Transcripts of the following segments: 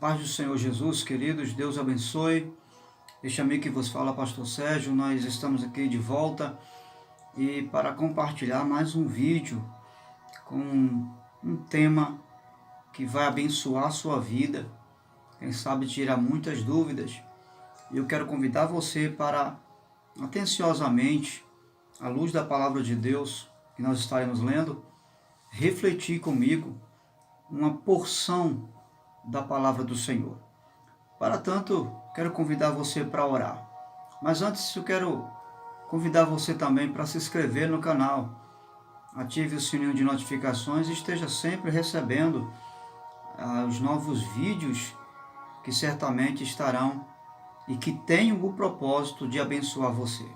Paz do Senhor Jesus, queridos, Deus abençoe. Este amigo que vos fala, Pastor Sérgio, nós estamos aqui de volta e para compartilhar mais um vídeo com um tema que vai abençoar a sua vida, quem sabe tirar muitas dúvidas. E eu quero convidar você para, atenciosamente, à luz da palavra de Deus que nós estaremos lendo, refletir comigo uma porção da palavra do Senhor. Para tanto, quero convidar você para orar. Mas antes, eu quero convidar você também para se inscrever no canal. Ative o sininho de notificações e esteja sempre recebendo os novos vídeos que certamente estarão e que tenham o propósito de abençoar você.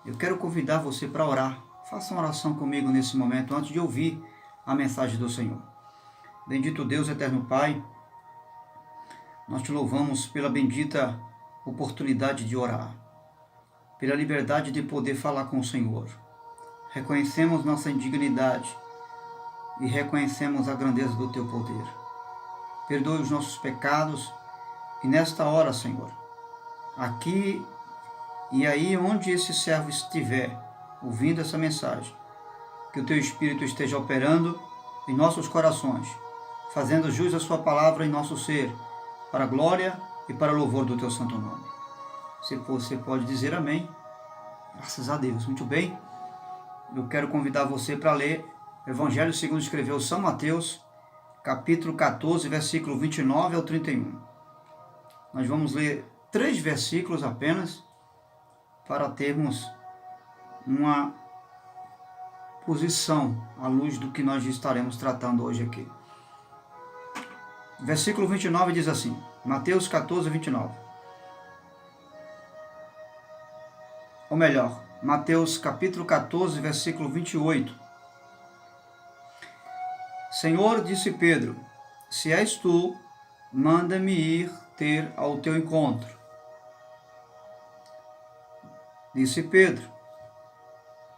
Eu quero convidar você para orar. Faça uma oração comigo nesse momento, antes de ouvir a mensagem do Senhor. Bendito Deus, eterno Pai, nós te louvamos pela bendita oportunidade de orar, pela liberdade de poder falar com o Senhor. Reconhecemos nossa indignidade e reconhecemos a grandeza do Teu poder. Perdoe os nossos pecados e nesta hora, Senhor, aqui e aí onde esse servo estiver ouvindo essa mensagem, que o Teu Espírito esteja operando em nossos corações, fazendo jus a Sua palavra em nosso ser, para a glória e para o louvor do Teu santo nome. Se você pode dizer amém, graças a Deus. Muito bem, eu quero convidar você para ler o Evangelho segundo escreveu São Mateus, capítulo 14, versículo 29 ao 31. Nós vamos ler 3 versículos apenas, para termos uma posição à luz do que nós estaremos tratando hoje aqui. Versículo 29 diz assim, Mateus 14, 29. Ou melhor, Mateus capítulo 14, versículo 28. Senhor, disse Pedro, se és tu, manda-me ir ter ao teu encontro. Disse Pedro.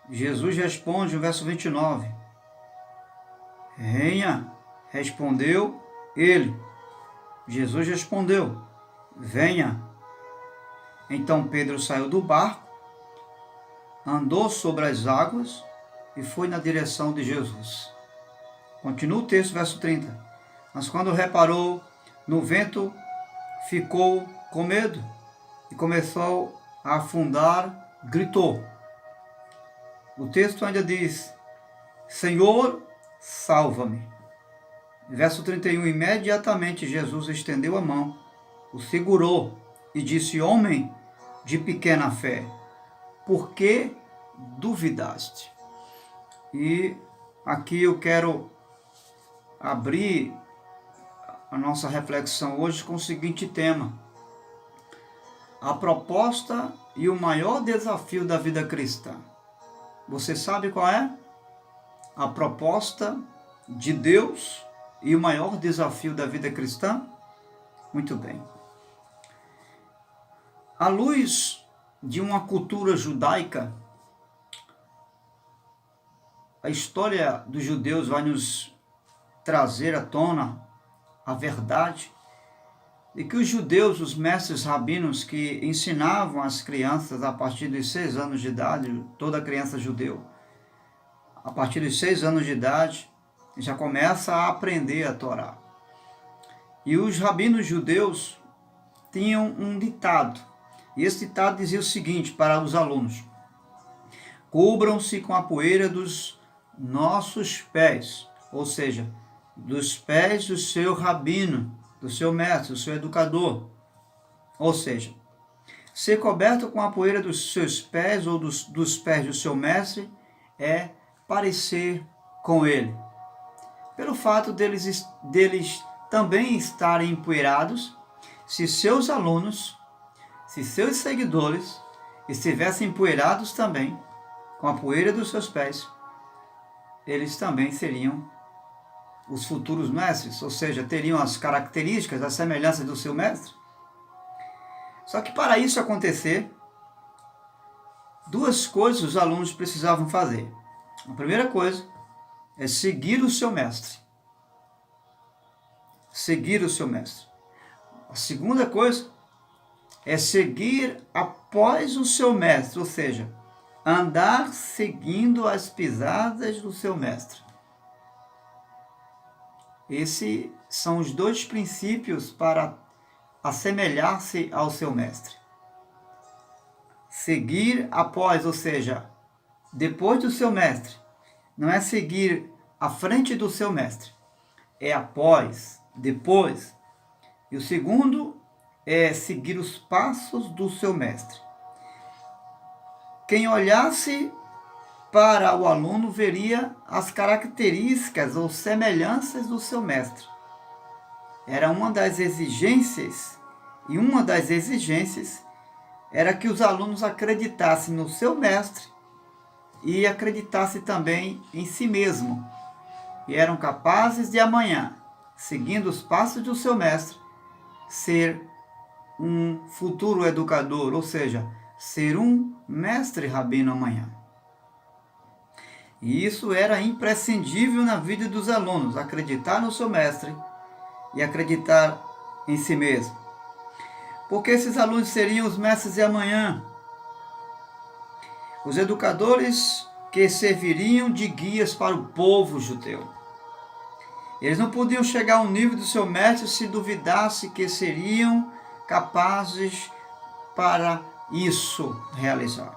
Jesus responde no verso 29. Venha, respondeu ele. Jesus respondeu, venha. Então Pedro saiu do barco, andou sobre as águas e foi na direção de Jesus. Continua o texto, verso 30. Mas quando reparou no vento, ficou com medo e começou a afundar, gritou. O texto ainda diz, Senhor, salva-me. Verso 31, imediatamente Jesus estendeu a mão, o segurou e disse, homem de pequena fé, por que duvidaste? E aqui eu quero abrir a nossa reflexão hoje com o seguinte tema, a proposta e o maior desafio da vida cristã. Você sabe qual é? A proposta de Deus e o maior desafio da vida cristã? Muito bem. À luz de uma cultura judaica, a história dos judeus vai nos trazer à tona a verdade de que os judeus, os mestres rabinos que ensinavam as crianças a partir dos 6 anos de idade, toda criança judeu, a partir dos 6 anos de idade, já começa a aprender a Torá. E os rabinos judeus tinham um ditado, e esse ditado dizia o seguinte para os alunos, cubram-se com a poeira dos nossos pés, ou seja, dos pés do seu rabino, do seu mestre, do seu educador. Ou seja, ser coberto com a poeira dos seus pés ou dos pés do seu mestre é parecer com ele. Pelo fato deles também estarem empoeirados, se seus alunos, se seus seguidores estivessem empoeirados também com a poeira dos seus pés, eles também seriam os futuros mestres, ou seja, teriam as características, as semelhanças do seu mestre. Só que para isso acontecer, 2 coisas os alunos precisavam fazer. A primeira coisa é seguir o seu mestre. seguir o seu mestre. A segunda coisa é seguir após o seu mestre, ou seja, andar seguindo as pisadas do seu mestre. Esses são os dois princípios para assemelhar-se ao seu mestre. Seguir após, ou seja, depois do seu mestre. Não é seguir à frente do seu mestre. É após, depois. E o segundo é seguir os passos do seu mestre. Quem olhasse para o aluno veria as características ou semelhanças do seu mestre. Era uma das exigências, e uma das exigências era que os alunos acreditassem no seu mestre e acreditassem também em si mesmo. E eram capazes de amanhã, seguindo os passos do seu mestre, ser um futuro educador, ou seja, ser um mestre rabino amanhã. E isso era imprescindível na vida dos alunos, acreditar no seu mestre e acreditar em si mesmo. Porque esses alunos seriam os mestres de amanhã, os educadores que serviriam de guias para o povo judeu. Eles não podiam chegar ao nível do seu mestre se duvidasse que seriam capazes para isso realizar,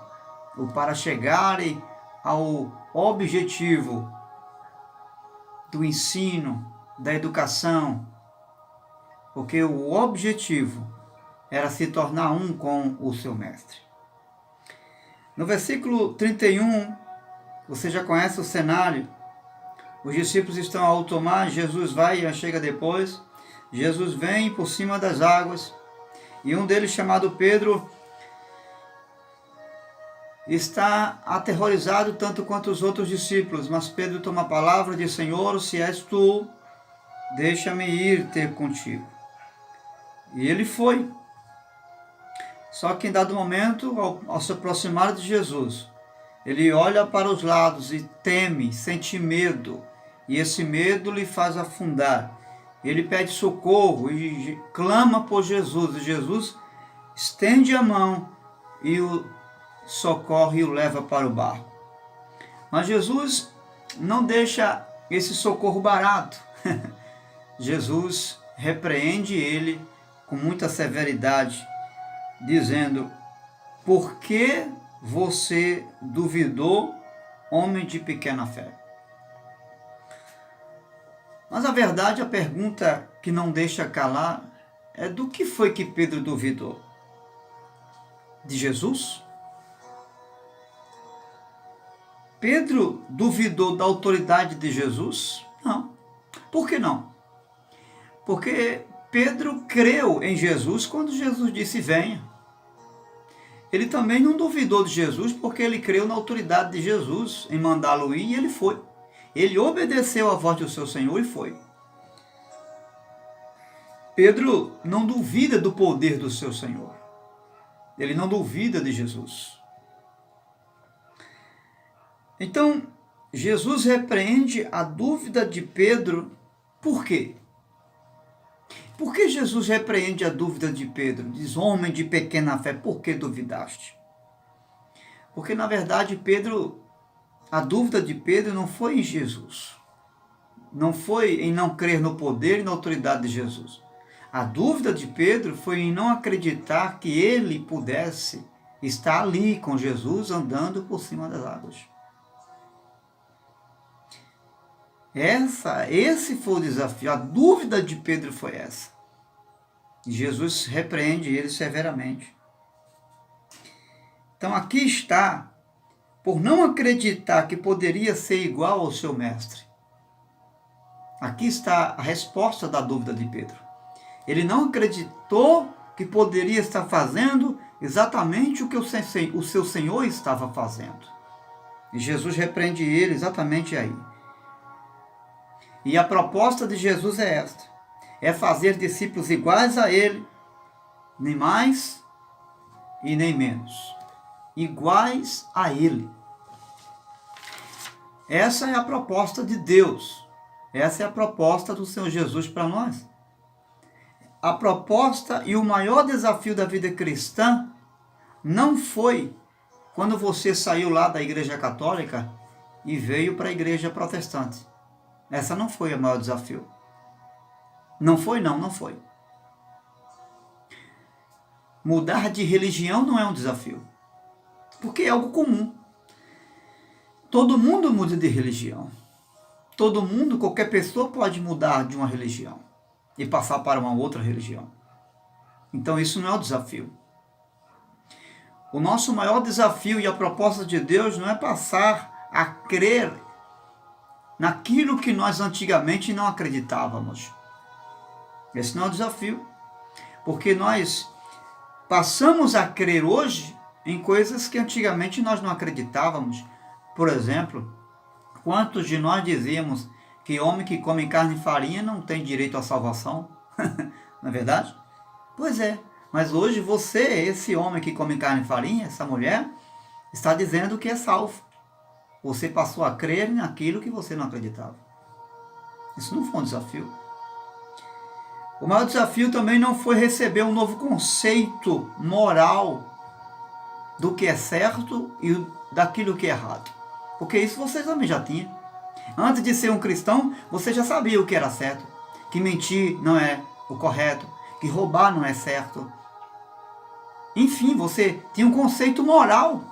ou para chegarem ao objetivo do ensino, da educação, porque o objetivo era se tornar um com o seu mestre. No versículo 31, você já conhece o cenário. Os discípulos estão ao alto mar, Jesus vai e chega depois. Jesus vem por cima das águas e um deles, chamado Pedro, está aterrorizado tanto quanto os outros discípulos. Mas Pedro toma a palavra e diz: Senhor, se és tu, deixa-me ir ter contigo. E ele foi. Só que em dado momento, ao se aproximar de Jesus, ele olha para os lados e teme, sente medo. E esse medo lhe faz afundar. Ele pede socorro e clama por Jesus. E Jesus estende a mão e o socorre e o leva para o barco. Mas Jesus não deixa esse socorro barato. Jesus repreende ele com muita severidade, dizendo: por que você duvidou, homem de pequena fé? Mas a verdade, a pergunta que não deixa calar é: do que foi que Pedro duvidou? De Jesus? Pedro duvidou da autoridade de Jesus? Não. Por que não? Porque Pedro creu em Jesus quando Jesus disse: venha. Ele também não duvidou de Jesus porque ele creu na autoridade de Jesus em mandá-lo ir, e ele foi. Ele obedeceu à voz do seu Senhor e foi. Pedro não duvida do poder do seu Senhor. Ele não duvida de Jesus. Então, Jesus repreende a dúvida de Pedro. Por quê? Por que Jesus repreende a dúvida de Pedro? Diz: homem de pequena fé, por que duvidaste? Porque, na verdade, a dúvida de Pedro não foi em Jesus. Não foi em não crer no poder e na autoridade de Jesus. A dúvida de Pedro foi em não acreditar que ele pudesse estar ali com Jesus andando por cima das águas. Esse foi o desafio. A dúvida de Pedro foi essa. E Jesus repreende ele severamente. Então aqui está, por não acreditar que poderia ser igual ao seu mestre. Aqui está a resposta da dúvida de Pedro. Ele não acreditou que poderia estar fazendo exatamente o que o seu Senhor estava fazendo. E Jesus repreende ele exatamente aí. E a proposta de Jesus é esta: é fazer discípulos iguais a ele, nem mais e nem menos. Iguais a ele. Essa é a proposta de Deus. Essa é a proposta do Senhor Jesus para nós. a proposta e o maior desafio da vida cristã não foi quando você saiu lá da igreja católica e veio para a igreja protestante. Essa não foi o maior desafio. Não foi, não foi. Mudar de religião não é um desafio, porque é algo comum. Todo mundo muda de religião. Todo mundo, qualquer pessoa pode mudar de uma religião e passar para uma outra religião. Então isso não é o desafio. O nosso maior desafio e a proposta de Deus não é passar a crer naquilo que nós antigamente não acreditávamos. Esse não é o desafio. Porque nós passamos a crer hoje em coisas que antigamente nós não acreditávamos. Por exemplo, quantos de nós dizíamos que homem que come carne e farinha não tem direito à salvação? Não é verdade? Pois é. Mas hoje você, esse homem que come carne e farinha, essa mulher, está dizendo que é salvo. Você passou a crer naquilo que você não acreditava. Isso não foi um desafio. O maior desafio também não foi receber um novo conceito moral do que é certo e daquilo que é errado. Porque isso você também já tinha. Antes de ser um cristão, você já sabia o que era certo. Que mentir não é o correto. Que roubar não é certo. Enfim, você tinha um conceito moral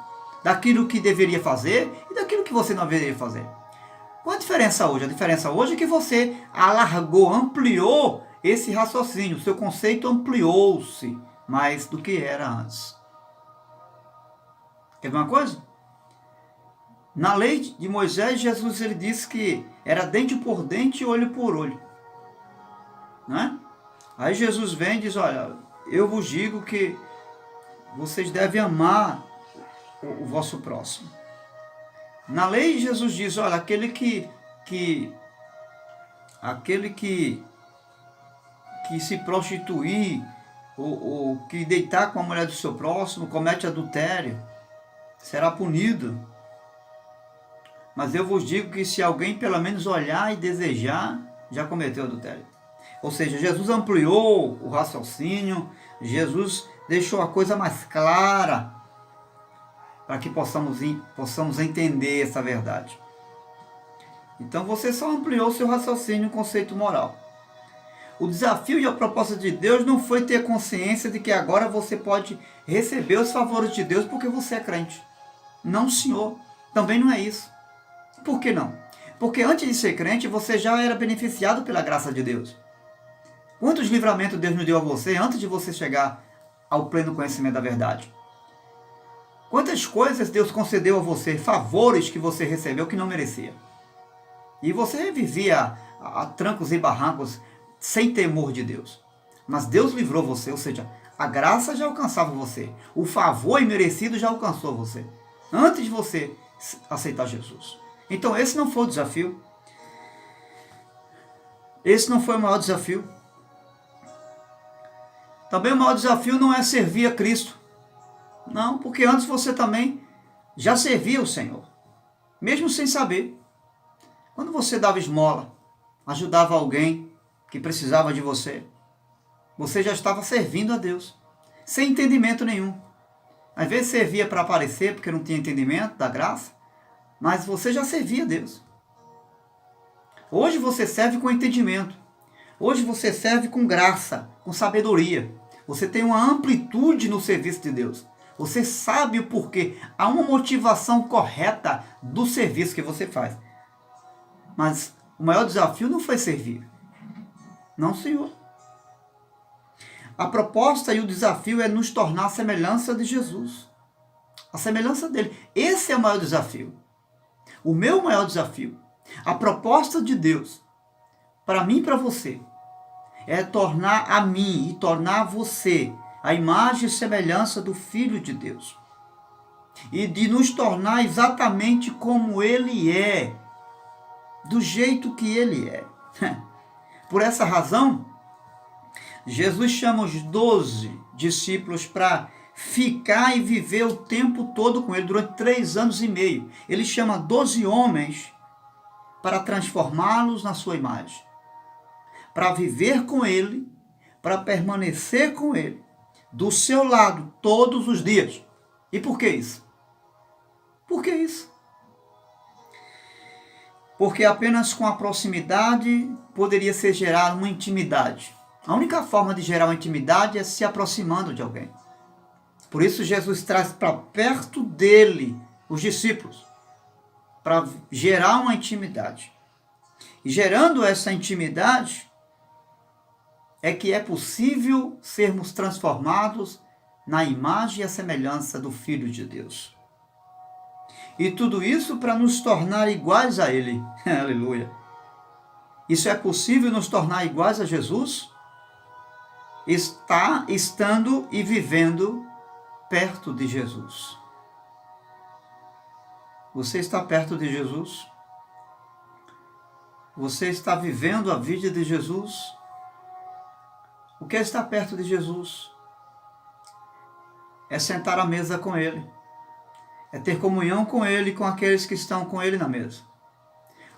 daquilo que deveria fazer e daquilo que você não deveria fazer. Qual a diferença hoje? A diferença hoje é que você alargou, ampliou esse raciocínio. O seu conceito ampliou-se mais do que era antes. Quer ver uma coisa? Na lei de Moisés, Jesus ele disse que era dente por dente e olho por olho. Né? Aí Jesus vem e diz, olha, eu vos digo que vocês devem amar o vosso próximo. Na lei, Jesus diz, olha, aquele que se prostituir ou que deitar com a mulher do seu próximo, comete adultério, será punido. Mas eu vos digo que se alguém pelo menos olhar e desejar, já cometeu adultério. Ou seja, Jesus ampliou o raciocínio, Jesus deixou a coisa mais clara para que possamos entender essa verdade. Então você só ampliou seu raciocínio e conceito moral. O desafio e a proposta de Deus não foi ter consciência de que agora você pode receber os favores de Deus porque você é crente. Não, senhor. Também não é isso. Por que não? Porque antes de ser crente, você já era beneficiado pela graça de Deus. Quantos livramentos Deus nos deu a você antes de você chegar ao pleno conhecimento da verdade? Quantas coisas Deus concedeu a você, favores que você recebeu que não merecia. E você vivia a trancos e barrancos sem temor de Deus. Mas Deus livrou você, ou seja, a graça já alcançava você. O favor imerecido já alcançou você. Antes de você aceitar Jesus. Então esse não foi o desafio. Esse não foi o maior desafio. Também o maior desafio não é servir a Cristo. Não, porque antes você também já servia o Senhor. Mesmo sem saber. Quando você dava esmola, ajudava alguém que precisava de você, você já estava servindo a Deus. Sem entendimento nenhum. Às vezes servia para aparecer, porque não tinha entendimento da graça. Mas você já servia a Deus. Hoje você serve com entendimento. Hoje você serve com graça, com sabedoria. Você tem uma amplitude no serviço de Deus. Você sabe o porquê. Há uma motivação correta do serviço que você faz. Mas o maior desafio não foi servir. Não, Senhor. A proposta e o desafio é nos tornar a semelhança de Jesus. A semelhança dele. Esse é o maior desafio. O meu maior desafio. A proposta de Deus para mim e para você é tornar a mim e tornar a você a imagem e semelhança do Filho de Deus. E de nos tornar exatamente como Ele é. Do jeito que Ele é. Por essa razão, Jesus chama os 12 discípulos para ficar e viver o tempo todo com Ele, durante 3 anos e meio. Ele chama 12 homens para transformá-los na sua imagem. Para viver com Ele, para permanecer com Ele, do seu lado, todos os dias. E por que isso? Por que isso? Porque apenas com a proximidade poderia ser gerada uma intimidade. A única forma de gerar uma intimidade é se aproximando de alguém. Por isso Jesus traz para perto dele os discípulos, para gerar uma intimidade. E gerando essa intimidade, é que é possível sermos transformados na imagem e a semelhança do Filho de Deus. E tudo isso para nos tornar iguais a Ele. Aleluia. Isso é possível nos tornar iguais a Jesus? Estando e vivendo perto de Jesus. Você está perto de Jesus? Você está vivendo a vida de Jesus? O que é estar perto de Jesus? É sentar à mesa com Ele. É ter comunhão com Ele e com aqueles que estão com Ele na mesa.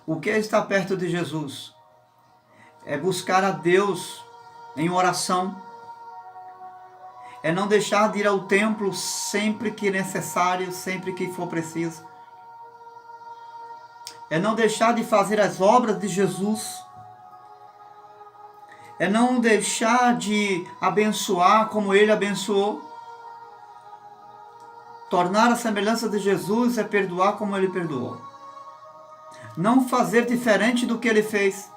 O que é estar perto de Jesus? É buscar a Deus em oração. É não deixar de ir ao templo sempre que necessário, sempre que for preciso. É não deixar de fazer as obras de Jesus. É não deixar de abençoar como Ele abençoou. Tornar a semelhança de Jesus é perdoar como Ele perdoou. Não fazer diferente do que Ele fez.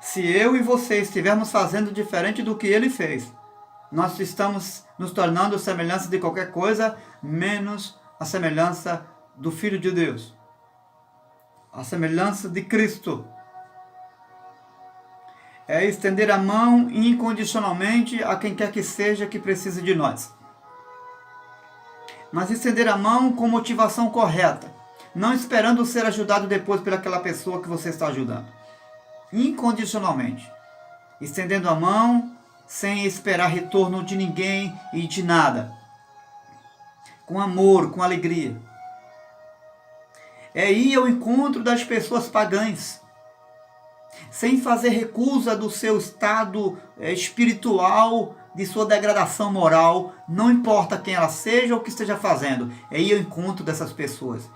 Se eu e você estivermos fazendo diferente do que Ele fez, nós estamos nos tornando a semelhança de qualquer coisa, menos a semelhança do Filho de Deus. A semelhança de Cristo. É estender a mão incondicionalmente a quem quer que seja que precise de nós. Mas estender a mão com motivação correta, não esperando ser ajudado depois pelaquela pessoa que você está ajudando. Incondicionalmente. Estendendo a mão sem esperar retorno de ninguém e de nada. Com amor, com alegria. É ir ao encontro das pessoas pagãs, sem fazer recusa do seu estado espiritual, de sua degradação moral, não importa quem ela seja ou o que esteja fazendo, é ir ao encontro dessas pessoas.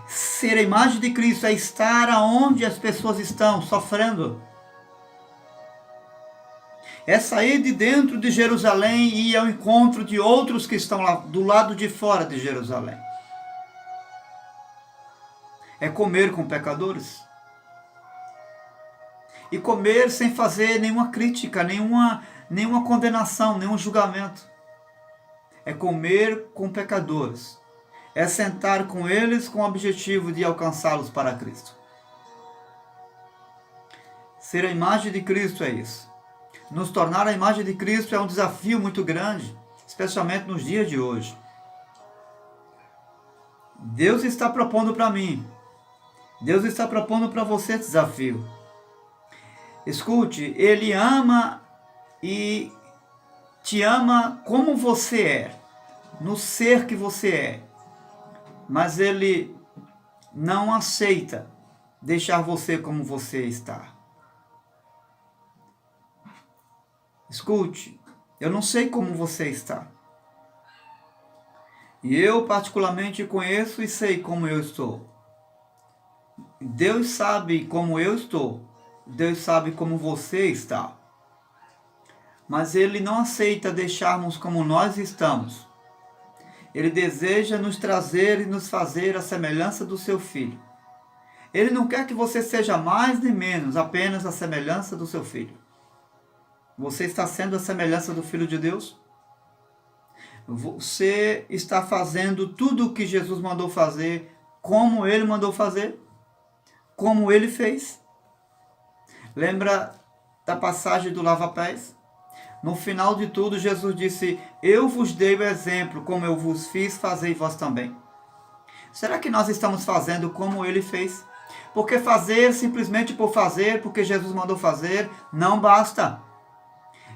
Ser a imagem de Cristo é estar aonde as pessoas estão, sofrendo. É sair de dentro de Jerusalém e ir ao encontro de outros que estão lá do lado de fora de Jerusalém. É comer com pecadores. E comer sem fazer nenhuma crítica, nenhuma condenação, nenhum julgamento. É comer com pecadores. É sentar com eles com o objetivo de alcançá-los para Cristo. Ser a imagem de Cristo é isso. Nos tornar a imagem de Cristo é um desafio muito grande, especialmente nos dias de hoje. Deus está propondo para mim. Deus está propondo para você esse desafio. Escute, Ele ama e te ama como você é, no ser que você é. Mas Ele não aceita deixar você como você está. Escute, eu não sei como você está. E eu particularmente conheço e sei como eu estou. Deus sabe como eu estou. Deus sabe como você está. Mas Ele não aceita deixarmos como nós estamos. Ele deseja nos trazer e nos fazer a semelhança do seu Filho. Ele não quer que você seja mais nem menos, apenas a semelhança do seu Filho. Você está sendo a semelhança do Filho de Deus? Você está fazendo tudo o que Jesus mandou fazer, como Ele mandou fazer? Como Ele fez? Lembra da passagem do lava-pés? No final de tudo, Jesus disse: eu vos dei o exemplo, como eu vos fiz, fazei vós também. Será que nós estamos fazendo como Ele fez? Porque fazer simplesmente por fazer, porque Jesus mandou fazer, não basta.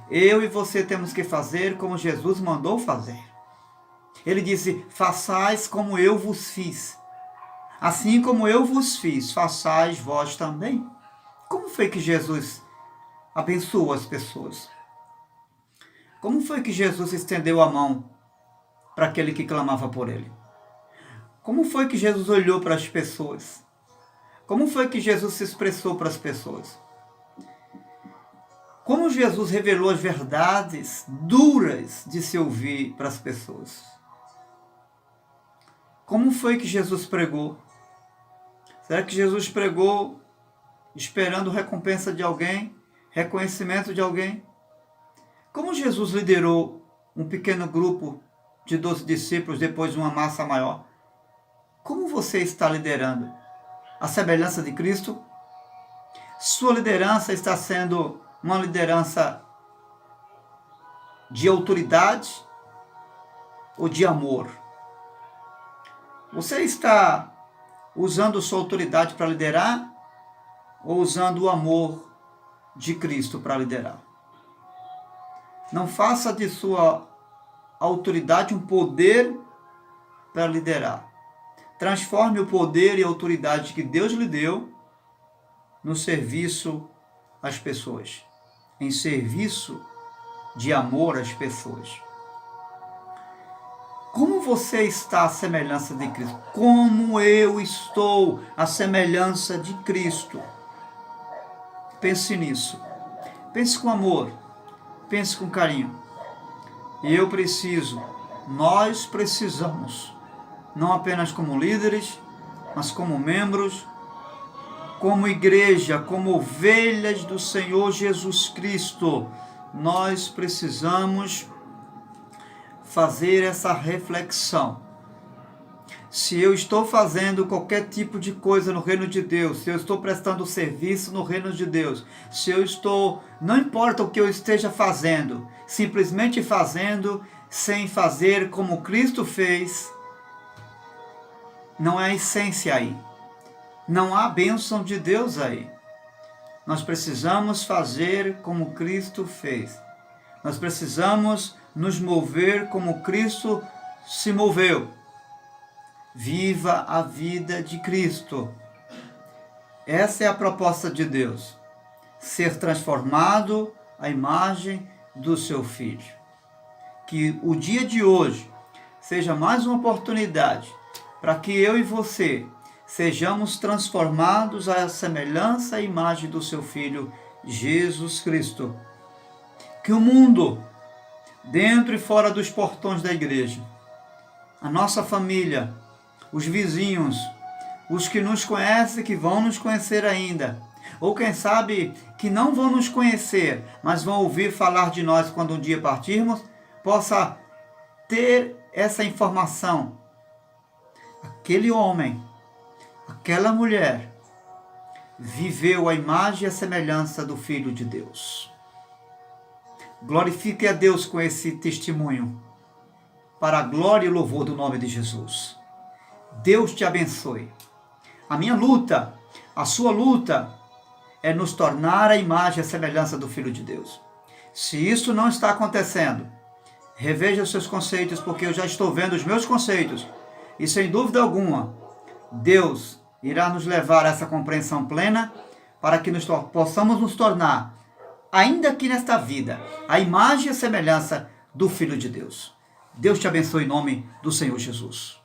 Eu e você temos que fazer como Jesus mandou fazer. Ele disse: façais como eu vos fiz. Assim como eu vos fiz, façais vós também. Como foi que Jesus abençoou as pessoas? Como foi que Jesus estendeu a mão para aquele que clamava por ele? Como foi que Jesus olhou para as pessoas? Como foi que Jesus se expressou para as pessoas? Como Jesus revelou as verdades duras de se ouvir para as pessoas? Como foi que Jesus pregou? Será que Jesus pregou esperando recompensa de alguém? Reconhecimento de alguém? Como Jesus liderou um pequeno grupo de 12 discípulos depois de uma massa maior? Como você está liderando? A semelhança de Cristo? Sua liderança está sendo uma liderança de autoridade ou de amor? Você está usando sua autoridade para liderar ou usando o amor de Cristo para liderar? Não faça de sua autoridade um poder para liderar. Transforme o poder e a autoridade que Deus lhe deu no serviço às pessoas, em serviço de amor às pessoas. Como você está à semelhança de Cristo? Como eu estou à semelhança de Cristo? Pense nisso. Pense com amor. Pense com carinho. E nós precisamos, não apenas como líderes, mas como membros, como igreja, como ovelhas do Senhor Jesus Cristo, nós precisamos fazer essa reflexão. Se eu estou fazendo qualquer tipo de coisa no reino de Deus, se eu estou prestando serviço no reino de Deus, se eu estou, não importa o que eu esteja fazendo, simplesmente fazendo sem fazer como Cristo fez, não é a essência aí. Não há bênção de Deus aí. Nós precisamos fazer como Cristo fez. Nós precisamos nos mover como Cristo se moveu. Viva a vida de Cristo. Essa é a proposta de Deus. Ser transformado à imagem do seu Filho. Que o dia de hoje seja mais uma oportunidade para que eu e você sejamos transformados à semelhança e imagem do seu Filho, Jesus Cristo. Que o mundo, dentro e fora dos portões da igreja, a nossa família, os vizinhos, os que nos conhecem, que vão nos conhecer ainda, ou quem sabe que não vão nos conhecer, mas vão ouvir falar de nós quando um dia partirmos, possa ter essa informação. Aquele homem, aquela mulher, viveu a imagem e a semelhança do Filho de Deus. Glorifique a Deus com esse testemunho, para a glória e louvor do nome de Jesus. Deus te abençoe. A minha luta, a sua luta, é nos tornar a imagem e a semelhança do Filho de Deus. Se isso não está acontecendo, reveja os seus conceitos, porque eu já estou vendo os meus conceitos. E sem dúvida alguma, Deus irá nos levar a essa compreensão plena para que possamos nos tornar, ainda aqui nesta vida, a imagem e a semelhança do Filho de Deus. Deus te abençoe em nome do Senhor Jesus.